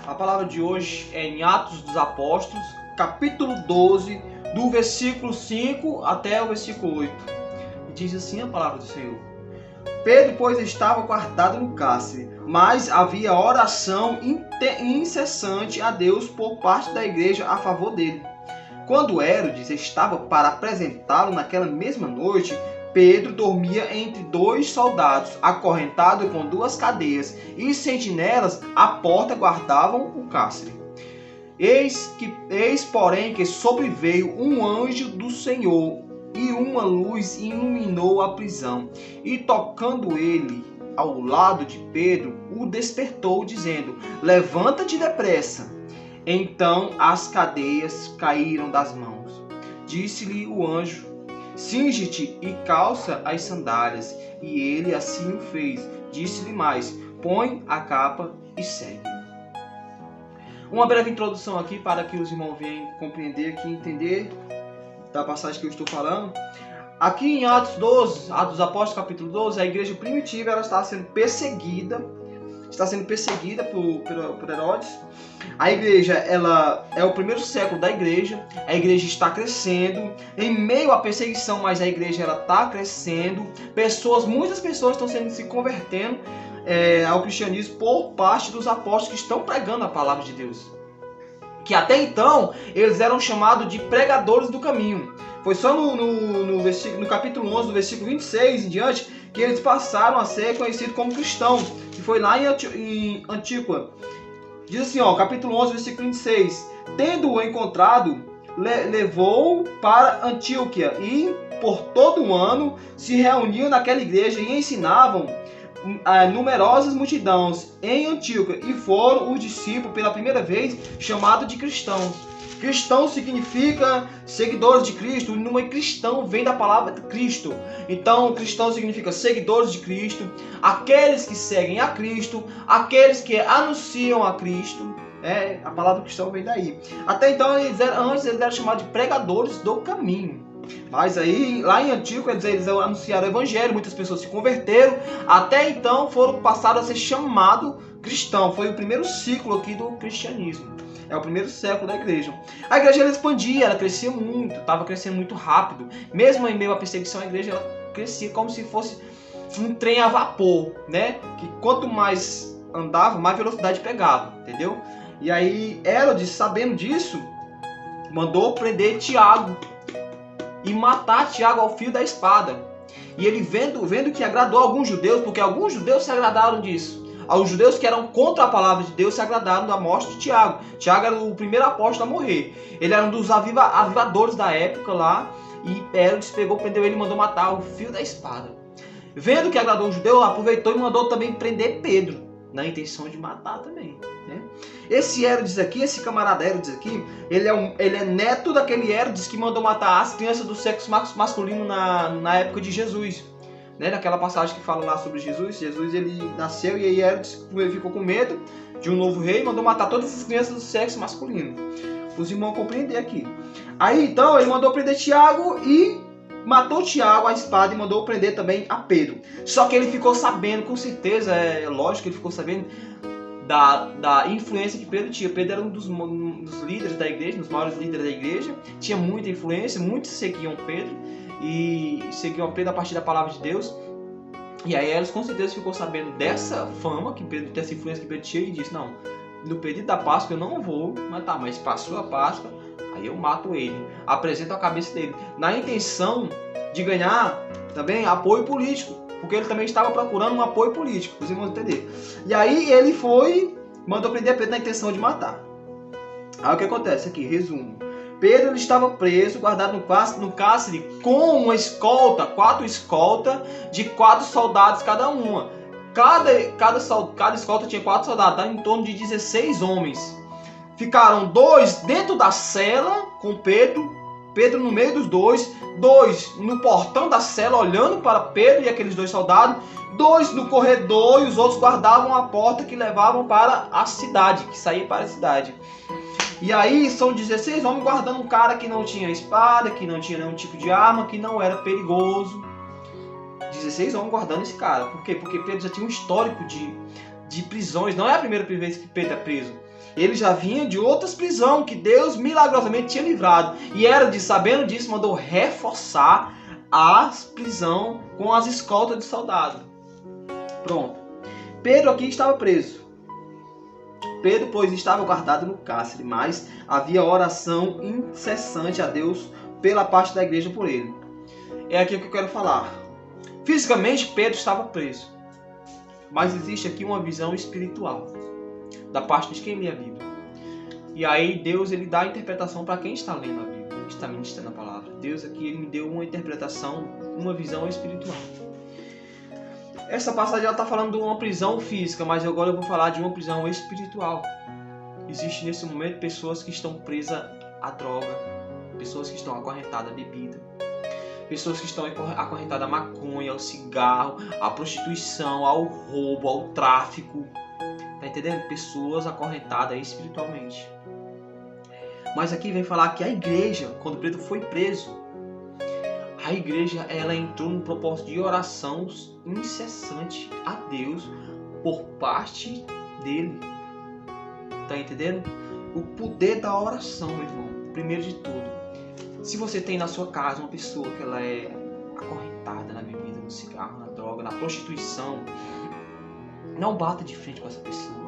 A palavra de hoje é em Atos dos Apóstolos, capítulo 12, do versículo 5 até o versículo 8. E diz assim a palavra do Senhor. Pedro, pois, estava guardado no cárcere, mas havia oração incessante a Deus por parte da igreja a favor dele. Quando Herodes estava para apresentá-lo naquela mesma noite, Pedro dormia entre dois soldados, acorrentado com duas cadeias, e sentinelas à porta guardavam o cárcere. Eis, porém, que sobreveio um anjo do Senhor, e uma luz iluminou a prisão. E tocando ele ao lado de Pedro, o despertou, dizendo: levanta-te depressa. Então as cadeias caíram das mãos. Disse-lhe o anjo: cinge-te e calça as sandálias. E ele assim o fez. Disse-lhe mais: põe a capa e segue. Uma breve introdução aqui para que os irmãos venham compreender aqui, entender da passagem que eu estou falando. Aqui em Atos 12, Atos dos Apóstolos, capítulo 12, a igreja primitiva ela está sendo perseguida por Herodes. A igreja ela é o primeiro século da igreja. A igreja está crescendo em meio à perseguição, mas a igreja ela está crescendo. Muitas pessoas estão se convertendo ao cristianismo por parte dos apóstolos que estão pregando a palavra de Deus. Que até então eles eram chamados de pregadores do caminho. Foi só no capítulo 11, do versículo 26 em diante, que eles passaram a ser conhecidos como cristãos. Que foi lá em Antíoquia. Diz assim, capítulo 11, versículo 26. Tendo-o encontrado, levou para Antioquia e por todo o ano se reuniam naquela igreja e ensinavam numerosas multidões em Antioquia, e foram os discípulos pela primeira vez chamados de cristãos. Cristão significa seguidores de Cristo. O nome cristão vem da palavra Cristo. Então, cristão significa seguidores de Cristo, aqueles que seguem a Cristo, aqueles que anunciam a Cristo. A palavra cristão vem daí. Até então, antes eles eram chamados de pregadores do caminho. Mas aí, lá em Antíoquia, eles anunciaram o evangelho, muitas pessoas se converteram. Até então, passaram a ser chamados cristãos. Foi o primeiro ciclo aqui do cristianismo. É o primeiro século da igreja. A igreja ela expandia, ela crescia muito, estava crescendo muito rápido. Mesmo em meio à perseguição, a igreja ela crescia como se fosse um trem a vapor, né? Que quanto mais andava, mais velocidade pegava, entendeu? E aí, Herodes, sabendo disso, mandou prender Tiago e matar Tiago ao fio da espada. E ele vendo que agradou alguns judeus, porque alguns judeus se agradaram disso. Os judeus que eram contra a palavra de Deus se agradaram da morte de Tiago. Tiago era o primeiro apóstolo a morrer. Ele era um dos avivadores da época lá. E Herodes prendeu ele e mandou matar ao fio da espada. Vendo que agradou o judeu, aproveitou e mandou também prender Pedro, na intenção de matar também, né? Esse Herodes aqui, esse camarada Herodes aqui, ele é neto daquele Herodes que mandou matar as crianças do sexo masculino na época de Jesus. Né, naquela passagem que fala lá sobre Jesus ele nasceu e aí Herodes ficou com medo de um novo rei e mandou matar todas as crianças do sexo masculino. Os irmãos compreender aqui. Aí então ele mandou prender Tiago e matou Tiago à espada e mandou prender também a Pedro. Só que ele ficou sabendo, com certeza, é lógico que ele ficou sabendo da influência que Pedro tinha. Pedro era um dos líderes da igreja, um dos maiores líderes da igreja, tinha muita influência, muitos seguiam Pedro. E seguiu a Pedro a partir da palavra de Deus. E aí Herodes com certeza ficou sabendo dessa fama que Pedro, dessa influência que Pedro tinha, e disse: não, no período da Páscoa eu não vou matar, mas passou a Páscoa, aí eu mato ele, apresento a cabeça dele, na intenção de ganhar também apoio político, porque ele também estava procurando um apoio político, vocês vão entender. E aí ele mandou prender Pedro na intenção de matar. Aí o que acontece aqui, resumo. Pedro ele estava preso, guardado no cárcere, com uma escolta, 4 escoltas de 4 soldados cada uma. Cada escolta tinha 4 soldados, tá? Em torno de 16 homens. Ficaram 2 dentro da cela com Pedro no meio dos 2 no portão da cela olhando para Pedro e aqueles 2 soldados, 2 no corredor e os outros guardavam a porta que levavam para a cidade, que saía para a cidade. E aí são 16 homens guardando um cara que não tinha espada, que não tinha nenhum tipo de arma, que não era perigoso. 16 homens guardando esse cara. Por quê? Porque Pedro já tinha um histórico de prisões. Não é a primeira vez que Pedro é preso. Ele já vinha de outras prisões que Deus milagrosamente tinha livrado. E sabendo disso, mandou reforçar a prisão com as escoltas de soldado. Pronto. Pedro aqui estava preso. Pedro, pois, estava guardado no cárcere, mas havia oração incessante a Deus pela parte da igreja por ele. É aqui que eu quero falar. Fisicamente, Pedro estava preso. Mas existe aqui uma visão espiritual da parte de quem lê a Bíblia. E aí Deus ele dá a interpretação para quem está lendo a Bíblia, está ministrando a palavra. Deus aqui ele me deu uma interpretação, uma visão espiritual. Essa passagem está falando de uma prisão física, mas agora eu vou falar de uma prisão espiritual. Existe nesse momento pessoas que estão presas à droga, pessoas que estão acorrentadas à bebida, pessoas que estão acorrentadas à maconha, ao cigarro, à prostituição, ao roubo, ao tráfico. Tá entendendo? Pessoas acorrentadas espiritualmente. Mas aqui vem falar que a igreja, quando Pedro foi preso, a igreja ela entrou num propósito de oração incessante a Deus por parte dele. Tá entendendo? O poder da oração, meu irmão. Primeiro de tudo, se você tem na sua casa uma pessoa que ela é acorrentada na bebida, no cigarro, na droga, na prostituição, não bata de frente com essa pessoa.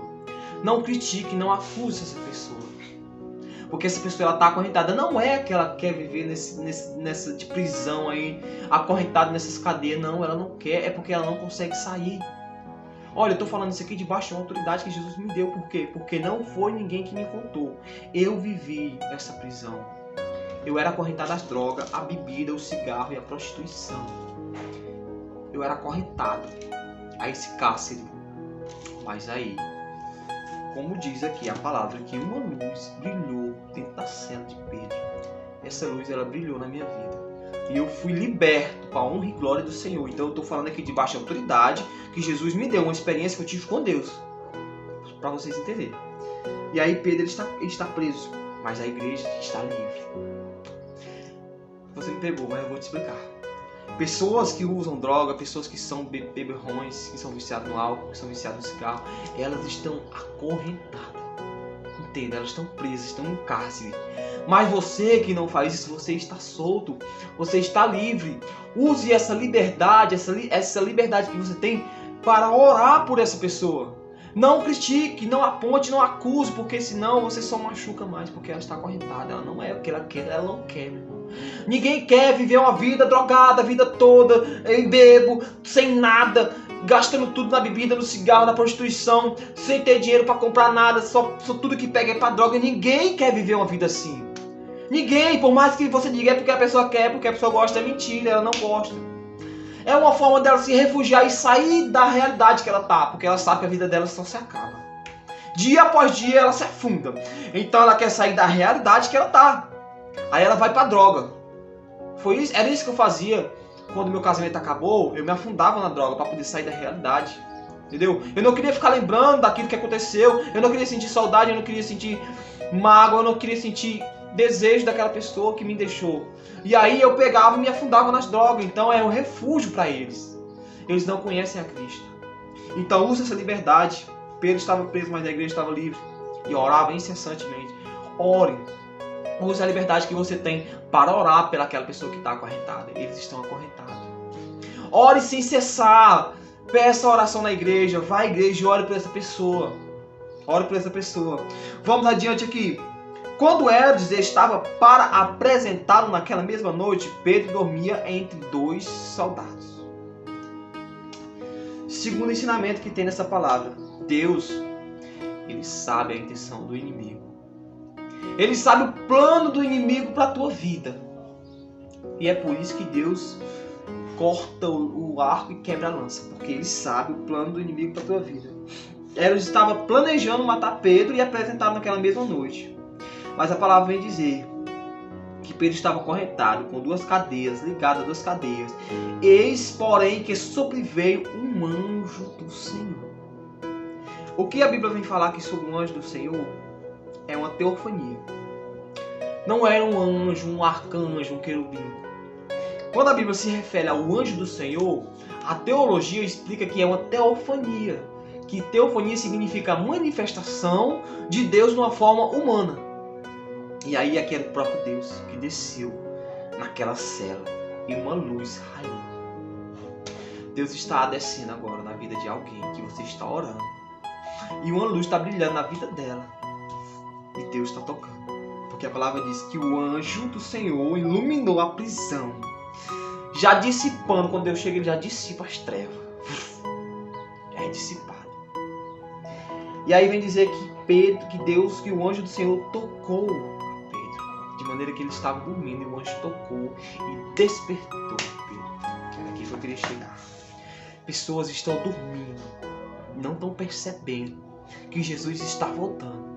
Não critique, não acuse essa pessoa. Porque essa pessoa está acorrentada. Não é que ela quer viver nessa de prisão aí, acorrentada nessas cadeias. Não, ela não quer. É porque ela não consegue sair. Olha, eu estou falando isso aqui debaixo de uma autoridade que Jesus me deu. Por quê? Porque não foi ninguém que me contou. Eu vivi essa prisão. Eu era acorrentado às drogas, à bebida, ao cigarro e à prostituição. Eu era acorrentado a esse cárcere. Mas aí, como diz aqui a palavra, que uma luz brilhou dentro da cela de Pedro. Essa luz, ela brilhou na minha vida. E eu fui liberto para a honra e glória do Senhor. Então eu estou falando aqui debaixo da autoridade que Jesus me deu, uma experiência que eu tive com Deus. Para vocês entenderem. E aí Pedro ele está preso, mas a igreja está livre. Você me pegou, mas eu vou te explicar. Pessoas que usam droga, pessoas que são beberrões, que são viciadas no álcool, que são viciadas no cigarro, elas estão acorrentadas. Entenda, elas estão presas, estão em cárcere. Mas você que não faz isso, você está solto, você está livre. Use essa liberdade, essa liberdade que você tem para orar por essa pessoa. Não critique, não aponte, não acuse, porque senão você só machuca mais, porque ela está acorrentada. Ela não é o que ela quer, ela não quer, meu irmão. Ninguém quer viver uma vida drogada a vida toda, em bebo, sem nada, gastando tudo na bebida, no cigarro, na prostituição, sem ter dinheiro para comprar nada, só tudo que pega é para droga. Ninguém quer viver uma vida assim. Ninguém, por mais que você diga é porque a pessoa quer, porque a pessoa gosta, é mentira, ela não gosta. É uma forma dela se refugiar e sair da realidade que ela tá, porque ela sabe que a vida dela só se acaba. Dia após dia ela se afunda. Então ela quer sair da realidade que ela tá. Aí ela vai pra droga. Era isso que eu fazia quando meu casamento acabou. Eu me afundava na droga para poder sair da realidade. Entendeu? Eu não queria ficar lembrando daquilo que aconteceu. Eu não queria sentir saudade, eu não queria sentir mágoa, eu não queria sentir desejo daquela pessoa que me deixou. E aí eu pegava e me afundava nas drogas. Então é um refúgio para eles. Eles não conhecem a Cristo. Então use essa liberdade. Pedro estava preso, mas a igreja estava livre. E orava incessantemente. Ore. Use a liberdade que você tem para orar pelaquela pessoa que está acorrentada. Eles estão acorrentados. Ore sem cessar. Peça oração na igreja. Vá à igreja e ore por essa pessoa. Ore por essa pessoa. Vamos adiante aqui. Quando Herodes estava para apresentá-lo naquela mesma noite, Pedro dormia entre dois soldados. Segundo ensinamento que tem nessa palavra, Deus, Ele sabe a intenção do inimigo. Ele sabe o plano do inimigo para a tua vida. E é por isso que Deus corta o arco e quebra a lança, porque Ele sabe o plano do inimigo para a tua vida. Herodes estava planejando matar Pedro e apresentá-lo naquela mesma noite. Mas a palavra vem dizer que Pedro estava acorrentado com duas cadeias, ligado a duas cadeias. Eis, porém, que sobreveio um anjo do Senhor. O que a Bíblia vem falar aqui sobre o anjo do Senhor é uma teofania. Não era um anjo, um arcanjo, um querubim. Quando a Bíblia se refere ao anjo do Senhor, a teologia explica que é uma teofania, que teofonia significa manifestação de Deus de uma forma humana. E aí aqui era o próprio Deus que desceu naquela cela e uma luz raiou. Deus está descendo agora na vida de alguém que você está orando. E uma luz está brilhando na vida dela. E Deus está tocando. Porque a palavra diz que o anjo do Senhor iluminou a prisão. Já dissipando, quando Deus chega, ele já dissipa as trevas. É dissipado. E aí vem dizer que o anjo do Senhor tocou a Pedro. De maneira que ele estava dormindo e o anjo tocou e despertou Pedro. Era aqui que eu queria chegar. Pessoas estão dormindo, não estão percebendo que Jesus está voltando.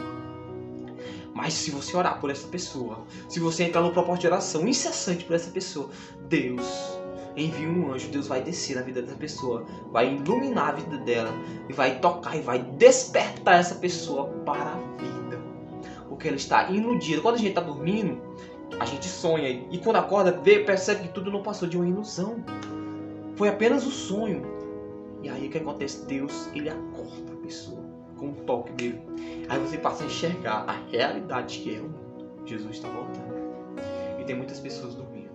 Mas se você orar por essa pessoa, se você entrar no propósito de oração incessante por essa pessoa, Deus envia um anjo, Deus vai descer na vida dessa pessoa, vai iluminar a vida dela, e vai tocar e vai despertar essa pessoa para a vida. Porque ela está iludida. Quando a gente está dormindo, a gente sonha, e quando acorda, percebe que tudo não passou de uma ilusão. Foi apenas um sonho. E aí o que acontece? Deus, ele acorda a pessoa com um toque dele. Aí você passa a enxergar a realidade que é o mundo. Jesus está voltando. E tem muitas pessoas dormindo.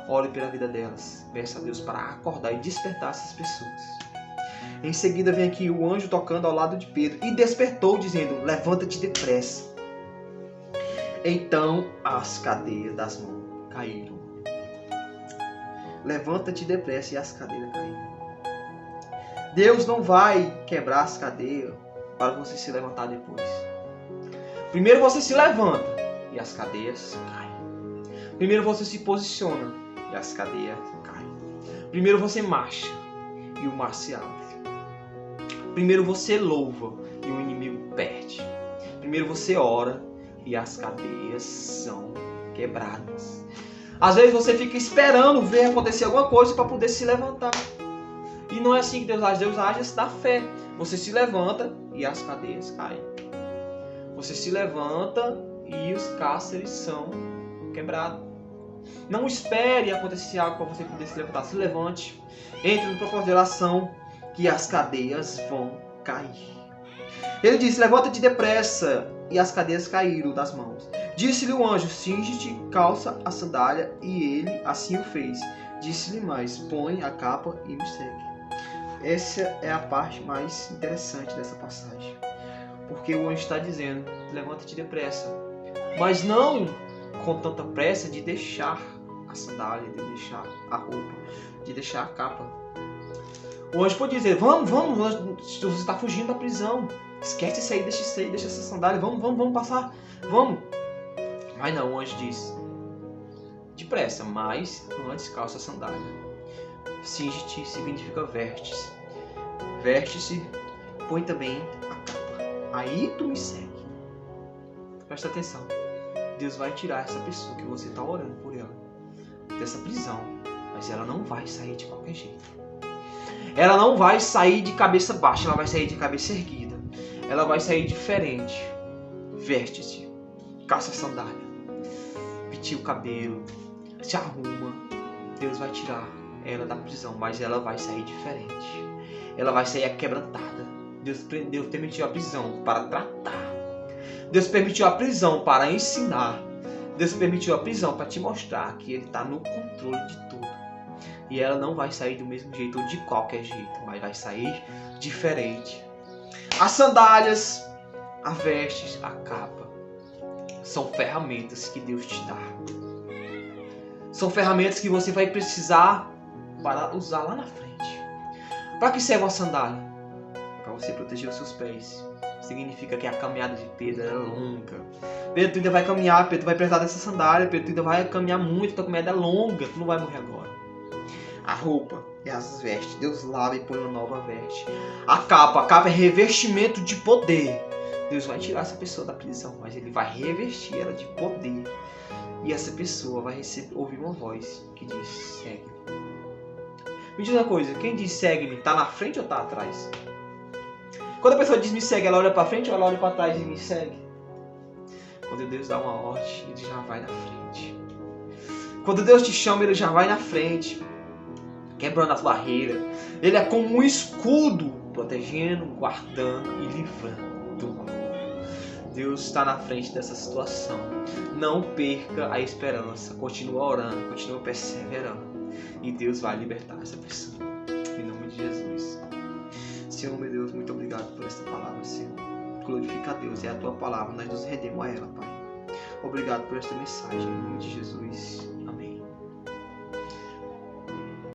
Ore pela vida delas. Peça a Deus para acordar e despertar essas pessoas. Em seguida vem aqui o anjo tocando ao lado de Pedro. E despertou dizendo, levanta-te depressa. Então as cadeias das mãos caíram. Levanta-te depressa e as cadeiras caíram. Deus não vai quebrar as cadeias para você se levantar depois. Primeiro você se levanta e as cadeias caem. Primeiro você se posiciona e as cadeias caem. Primeiro você marcha e o mar se abre. Primeiro você louva e o inimigo perde. Primeiro você ora e as cadeias são quebradas. Às vezes você fica esperando ver acontecer alguma coisa para poder se levantar. E não é assim que Deus age. Deus age da fé. Você se levanta e as cadeias caem. Você se levanta e os cárceres são quebrados. Não espere acontecer algo para você poder se levantar. Se levante. Entre no propósito de oração que as cadeias vão cair. Ele disse, levanta-te depressa. E as cadeias caíram das mãos. Disse-lhe o anjo, cinge-te, calça a sandália. E ele assim o fez. Disse-lhe mais, põe a capa e me segue. Essa é a parte mais interessante dessa passagem. Porque o anjo está dizendo, levanta-te depressa. Mas não com tanta pressa de deixar a sandália, de deixar a roupa, de deixar a capa. O anjo pode dizer, vamos, você está fugindo da prisão. Esquece isso aí, deixa essa sandália, vamos passar, vamos. Mas não, o anjo diz, depressa, mas antes calça a sandália. Cinge-te significa veste-se. Veste-se, põe também a capa. Aí tu me segue. Presta atenção. Deus vai tirar essa pessoa que você está orando por ela dessa prisão. Mas ela não vai sair de qualquer jeito. Ela não vai sair de cabeça baixa. Ela vai sair de cabeça erguida. Ela vai sair diferente. Veste-se. Calça a sandália. Penteia o cabelo. Se arruma. Deus vai tirar ela da prisão, mas ela vai sair diferente. Ela vai sair quebrantada. Deus permitiu a prisão para tratar. Deus permitiu a prisão para ensinar. Deus permitiu a prisão para te mostrar que Ele está no controle de tudo. E ela não vai sair do mesmo jeito ou de qualquer jeito, mas vai sair diferente. As sandálias, a vestes, a capa são ferramentas que Deus te dá. São ferramentas que você vai precisar para usar lá na frente. Para que serve uma sandália? Para você proteger os seus pés. Significa que a caminhada de Pedro era longa. Pedro, tu ainda vai caminhar, Pedro, tu vai precisar dessa sandália, Pedro, tu ainda vai caminhar muito, tua caminhada é longa, tu não vai morrer agora. A roupa e as vestes, Deus lava e põe uma nova veste. A capa é revestimento de poder. Deus vai tirar essa pessoa da prisão, mas Ele vai revestir ela de poder. E essa pessoa vai ouvir uma voz que diz, segue. Me diz uma coisa, quem diz segue-me, tá na frente ou tá atrás? Quando a pessoa diz me segue, ela olha para frente ou ela olha para trás e me segue? Quando Deus dá uma ordem, Ele já vai na frente. Quando Deus te chama, Ele já vai na frente, quebrando as barreiras. Ele é como um escudo protegendo, guardando e livrando do mal. Deus está na frente dessa situação. Não perca a esperança. Continua orando, continua perseverando. E Deus vai libertar essa pessoa. Em nome de Jesus. Senhor, meu Deus, muito obrigado por esta palavra, Senhor. Glorifica a Deus, é a tua palavra, nós nos rendemos a ela, Pai. Obrigado por esta mensagem, em nome de Jesus. Amém.